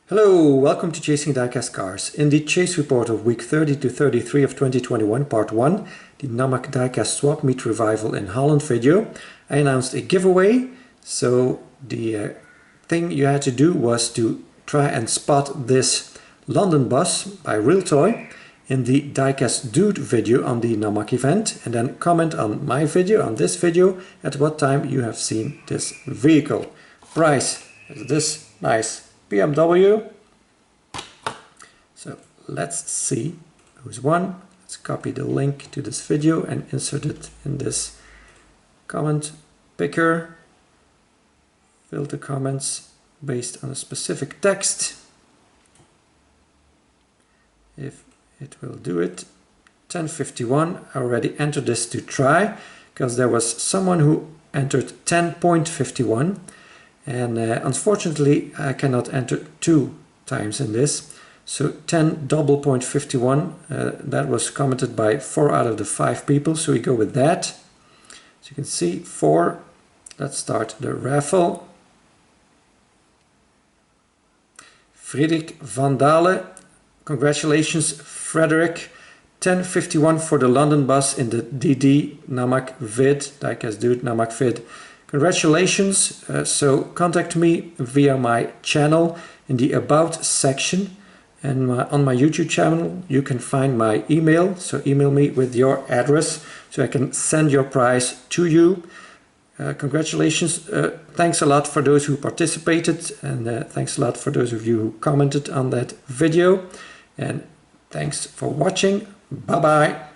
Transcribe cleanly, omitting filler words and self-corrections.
Hello, welcome to Chasing Diecast Cars. In the chase report of week 30 to 33 of 2021, part 1, the Nammak Diecast swap meet revival in Holland video, I announced a giveaway. So the thing you had to do was to try and spot this London bus by Real Toy in the Diecast Dude video on the Nammak event, and then comment on my video, on this video, at what time you have seen this vehicle. Price is this nice BMW. So let's see who's won. Let's copy the link to this video and insert it in this comment picker. Filter comments based on a specific text. If it will do it. 1051. I already entered this to try because there was someone who entered 10.51. And unfortunately I cannot enter 2 times in this, so 10.51, that was commented by 4 out of the 5 people, so we go with that. So you can see 4. Let's start the raffle. Friedrich van Dalen, congratulations Frederick. 10.51 for the London bus in the DD Nammak vid, Diecast Dude Nammak vid. Congratulations, so contact me via my channel in the About section, and on my YouTube channel you can find my email, so email me with your address so I can send your prize to you. Congratulations, thanks a lot for those who participated, and thanks a lot for those of you who commented on that video, and thanks for watching. Bye bye.